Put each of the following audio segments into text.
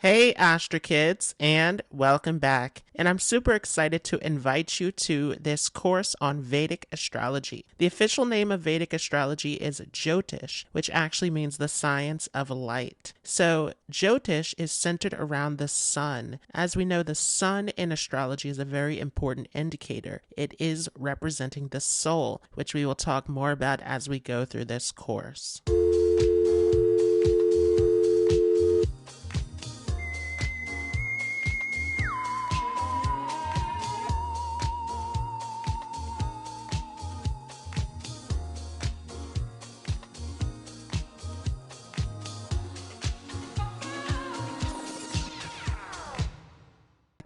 Hey, Astra Kids, and welcome back. And I'm super excited to invite you to this course on Vedic Astrology. The official name of Vedic Astrology is Jyotish, which actually means the science of light. So, Jyotish is centered around the sun. As we know, the sun in astrology is a very important indicator. It is representing the soul, which we will talk more about as we go through this course.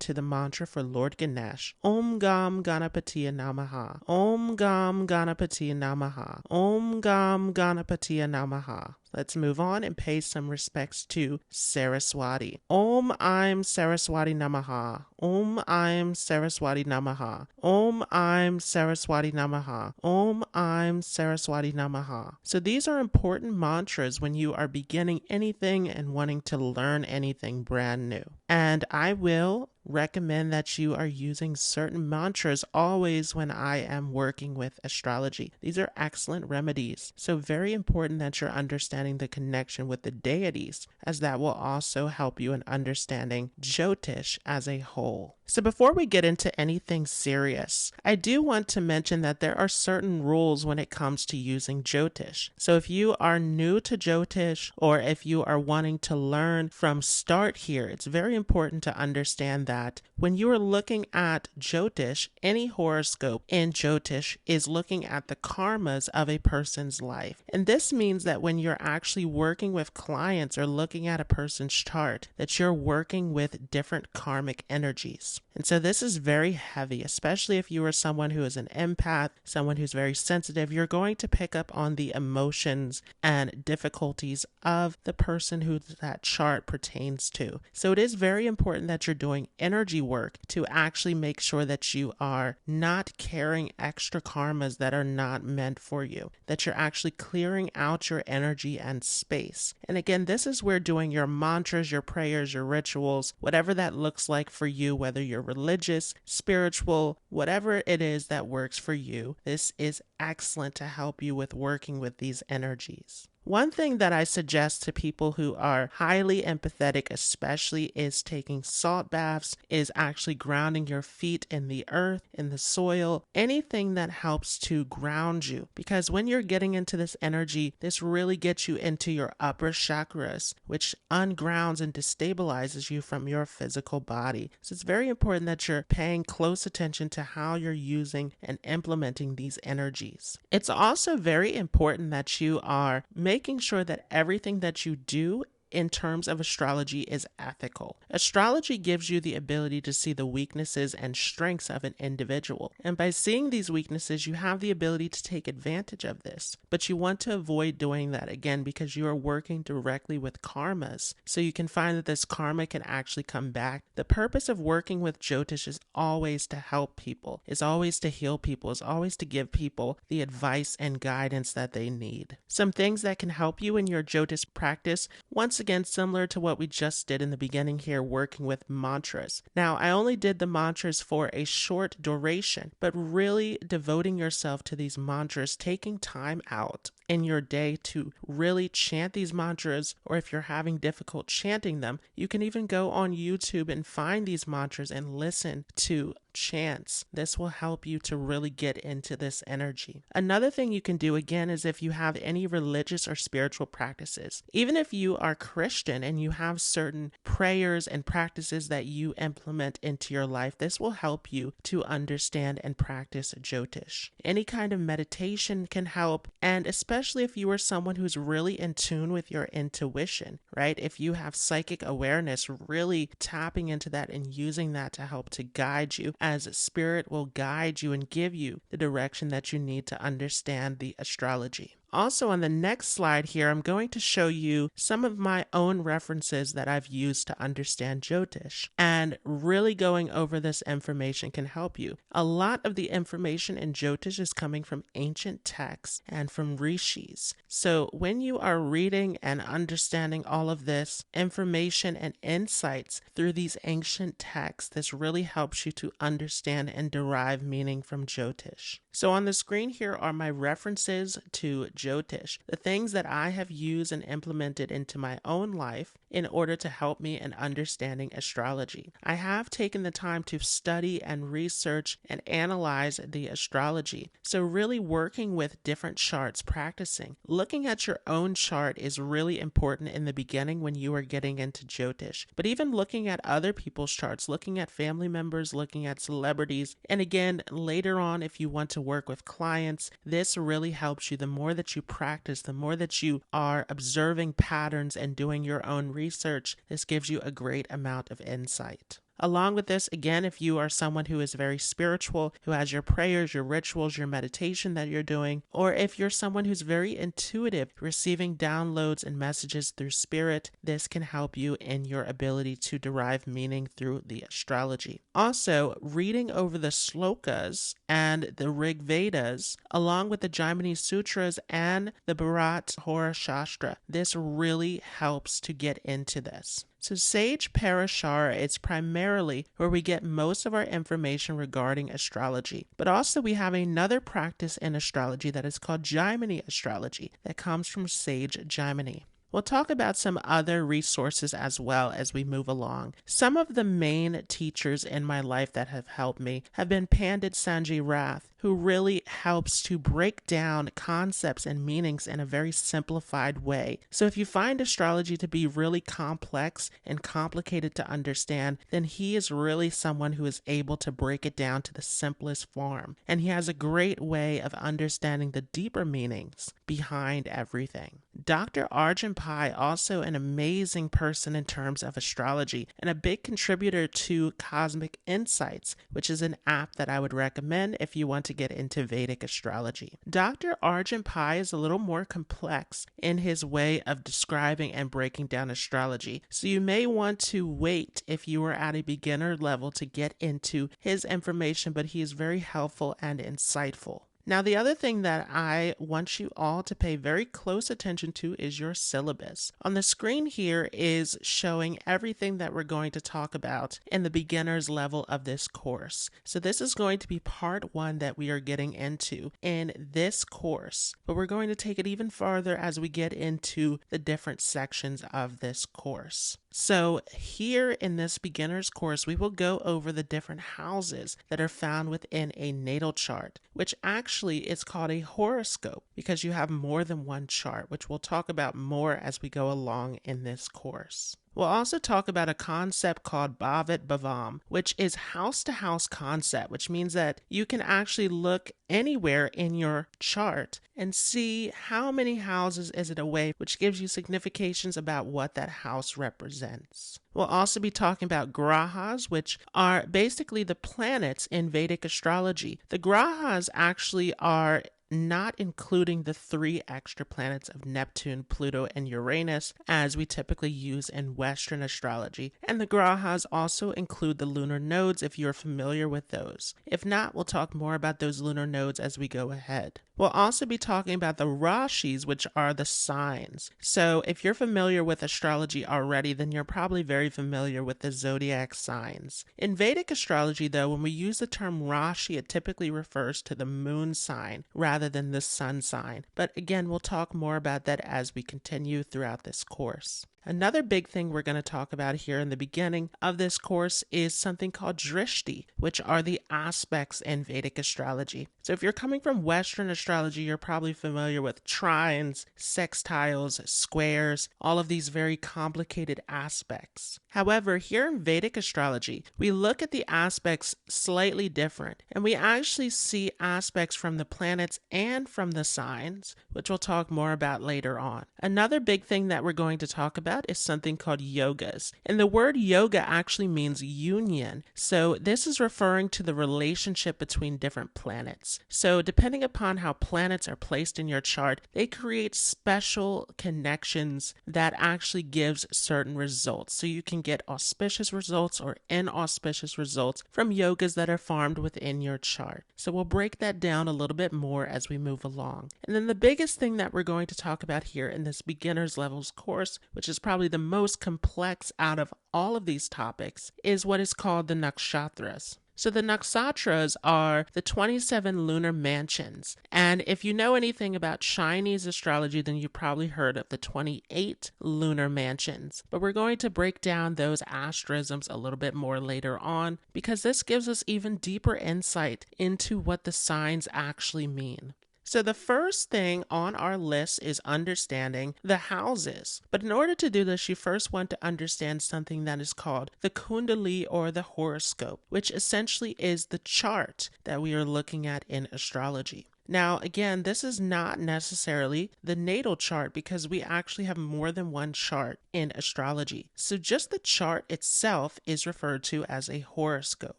To the mantra for Lord Ganesh. Om Gam Ganapatiya Namaha. Om Gam Ganapatiya Namaha. Om Gam Ganapatiya Namaha. Let's move on and pay some respects to Saraswati. Om Aim Saraswati Namaha. Om Aim Saraswati Namaha. Om Aim Saraswati Namaha. Om Aim Saraswati Namaha. So these are important mantras when you are beginning anything and wanting to learn anything brand new. And I will recommend that you are using certain mantras always when I am working with astrology. These are excellent remedies. So very important that you're understanding the connection with the deities, as that will also help you in understanding Jyotish as a whole. So before we get into anything serious, I do want to mention that there are certain rules when it comes to using Jyotish. So if you are new to Jyotish, or if you are wanting to learn from start here, it's very important to understand that when you are looking at Jyotish, any horoscope in Jyotish is looking at the karmas of a person's life. And this means that when you're actually working with clients or looking at a person's chart, that you're working with different karmic energies. And so this is very heavy, especially if you are someone who is an empath, someone who's very sensitive. You're going to pick up on the emotions and difficulties of the person who that chart pertains to. So it is very important that you're doing energy work to actually make sure that you are not carrying extra karmas that are not meant for you, that you're actually clearing out your energy and space. And again, this is where doing your mantras, your prayers, your rituals, whatever that looks like for you, whether you're religious, spiritual, whatever it is that works for you, this is excellent to help you with working with these energies. One thing that I suggest to people who are highly empathetic especially is taking salt baths, is actually grounding your feet in the earth, in the soil, anything that helps to ground you. Because when you're getting into this energy, this really gets you into your upper chakras, which ungrounds and destabilizes you from your physical body. So it's very important that you're paying close attention to how you're using and implementing these energies. It's also very important that you are making sure that everything that you do in terms of astrology is ethical. Astrology gives you the ability to see the weaknesses and strengths of an individual. And by seeing these weaknesses, you have the ability to take advantage of this. But you want to avoid doing that again because you are working directly with karmas. So you can find that this karma can actually come back. The purpose of working with Jyotish is always to help people, is always to heal people, is always to give people the advice and guidance that they need. Some things that can help you in your Jyotish practice, once again, similar to what we just did in the beginning here, working with mantras. Now, I only did the mantras for a short duration, but really devoting yourself to these mantras, taking time out in your day to really chant these mantras, or if you're having difficult chanting them, you can even go on YouTube and find these mantras and listen to chants. This will help you to really get into this energy. Another thing you can do again is if you have any religious or spiritual practices. Even if you are Christian and you have certain prayers and practices that you implement into your life, this will help you to understand and practice Jyotish. Any kind of meditation can help, and especially if you are someone who's really in tune with your intuition, right? If you have psychic awareness, really tapping into that and using that to help to guide you, as spirit will guide you and give you the direction that you need to understand the astrology. Also, on the next slide here, I'm going to show you some of my own references that I've used to understand Jyotish. And really going over this information can help you. A lot of the information in Jyotish is coming from ancient texts and from rishis. So when you are reading and understanding all of this information and insights through these ancient texts, this really helps you to understand and derive meaning from Jyotish. So on the screen here are my references to Jyotish, the things that I have used and implemented into my own life in order to help me in understanding astrology. I have taken the time to study and research and analyze the astrology. So really working with different charts, practicing. Looking at your own chart is really important in the beginning when you are getting into Jyotish. But even looking at other people's charts, looking at family members, looking at celebrities, and again, later on, if you want to work with clients, this really helps you. The more that you practice, the more that you are observing patterns and doing your own research, this gives you a great amount of insight. Along with this, again, if you are someone who is very spiritual, who has your prayers, your rituals, your meditation that you're doing, or if you're someone who's very intuitive, receiving downloads and messages through spirit, this can help you in your ability to derive meaning through the astrology. Also, reading over the slokas and the Rig Vedas, along with the Jaimini Sutras and the Bharat Hora Shastra, this really helps to get into this. So Sage Parashara is primarily where we get most of our information regarding astrology. But also we have another practice in astrology that is called Jaimini astrology that comes from Sage Jaimini. We'll talk about some other resources as well as we move along. Some of the main teachers in my life that have helped me have been Pandit Sanjay Rath, who really helps to break down concepts and meanings in a very simplified way. So if you find astrology to be really complex and complicated to understand, then he is really someone who is able to break it down to the simplest form. And he has a great way of understanding the deeper meanings behind everything. Dr. Arjun Pai, also an amazing person in terms of astrology and a big contributor to Cosmic Insights, which is an app that I would recommend if you want to get into Vedic astrology. Dr. Arjun Pai is a little more complex in his way of describing and breaking down astrology, so you may want to wait if you are at a beginner level to get into his information, but he is very helpful and insightful. Now, the other thing that I want you all to pay very close attention to is your syllabus. On the screen here is showing everything that we're going to talk about in the beginner's level of this course. So this is going to be part 1 that we are getting into in this course, but we're going to take it even farther as we get into the different sections of this course. So here in this beginner's course, we will go over the different houses that are found within a natal chart, which actually is called a horoscope because you have more than one chart, which we'll talk about more as we go along in this course. We'll also talk about a concept called Bhavat Bhavam, which is house-to-house concept, which means that you can actually look anywhere in your chart and see how many houses is it away, which gives you significations about what that house represents. We'll also be talking about grahas, which are basically the planets in Vedic astrology. The grahas actually are not including the 3 extra planets of Neptune, Pluto, and Uranus, as we typically use in Western astrology. And the grahas also include the lunar nodes if you're familiar with those. If not, we'll talk more about those lunar nodes as we go ahead. We'll also be talking about the rashis, which are the signs. So if you're familiar with astrology already, then you're probably very familiar with the zodiac signs. In Vedic astrology, though, when we use the term rashi, it typically refers to the moon sign rather than the sun sign. But again, we'll talk more about that as we continue throughout this course. Another big thing we're going to talk about here in the beginning of this course is something called drishti, which are the aspects in Vedic astrology. So if you're coming from Western astrology, you're probably familiar with trines, sextiles, squares, all of these very complicated aspects. However, here in Vedic astrology, we look at the aspects slightly different, and we actually see aspects from the planets and from the signs, which we'll talk more about later on. Another big thing that we're going to talk about about is something called yogas. And the word yoga actually means union. So this is referring to the relationship between different planets. So depending upon how planets are placed in your chart, they create special connections that actually gives certain results. So you can get auspicious results or inauspicious results from yogas that are formed within your chart. So we'll break that down a little bit more as we move along. And then the biggest thing that we're going to talk about here in this beginner's levels course, which is probably the most complex out of all of these topics, is what is called the nakshatras. So the nakshatras are the 27 lunar mansions. And if you know anything about Chinese astrology, then you probably heard of the 28 lunar mansions. But we're going to break down those asterisms a little bit more later on, because this gives us even deeper insight into what the signs actually mean. So the first thing on our list is understanding the houses. But in order to do this, you first want to understand something that is called the Kundali or the horoscope, which essentially is the chart that we are looking at in astrology. Now, again, this is not necessarily the natal chart because we actually have more than one chart in astrology. So just the chart itself is referred to as a horoscope.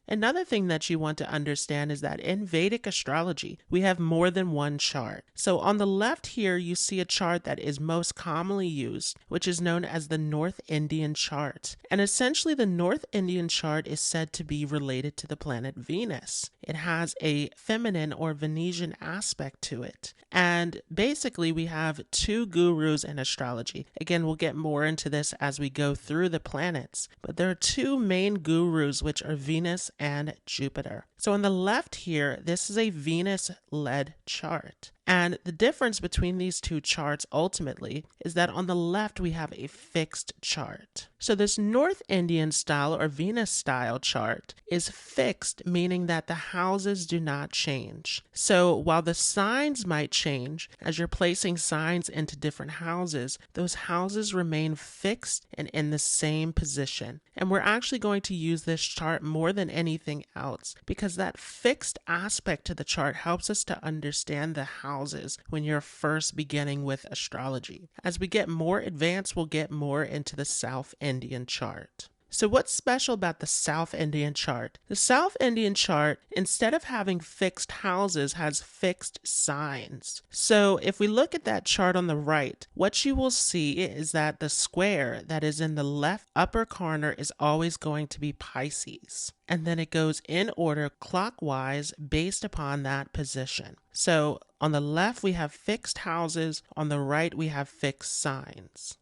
Another thing that you want to understand is that in Vedic astrology, we have more than one chart. So on the left here, you see a chart that is most commonly used, which is known as the North Indian chart. And essentially, the North Indian chart is said to be related to the planet Venus. It has a feminine or Venusian aspect to it. And basically, we have two gurus in astrology. Again, we'll get more into this as we go through the planets. But there are two main gurus, which are Venus and Jupiter. So on the left here, this is a Venus-led chart. And the difference between these two charts ultimately is that on the left we have a fixed chart. So this North Indian style or Venus style chart is fixed, meaning that the houses do not change. So while the signs might change as you're placing signs into different houses, those houses remain fixed and in the same position. And we're actually going to use this chart more than anything else because that fixed aspect to the chart helps us to understand the houses when you're first beginning with astrology. As we get more advanced, we'll get more into the South Indian chart. So what's special about the South Indian chart? The South Indian chart, instead of having fixed houses, has fixed signs. So if we look at that chart on the right, what you will see is that the square that is in the left upper corner is always going to be Pisces. And then it goes in order clockwise based upon that position. So on the left, we have fixed houses. On the right, we have fixed signs.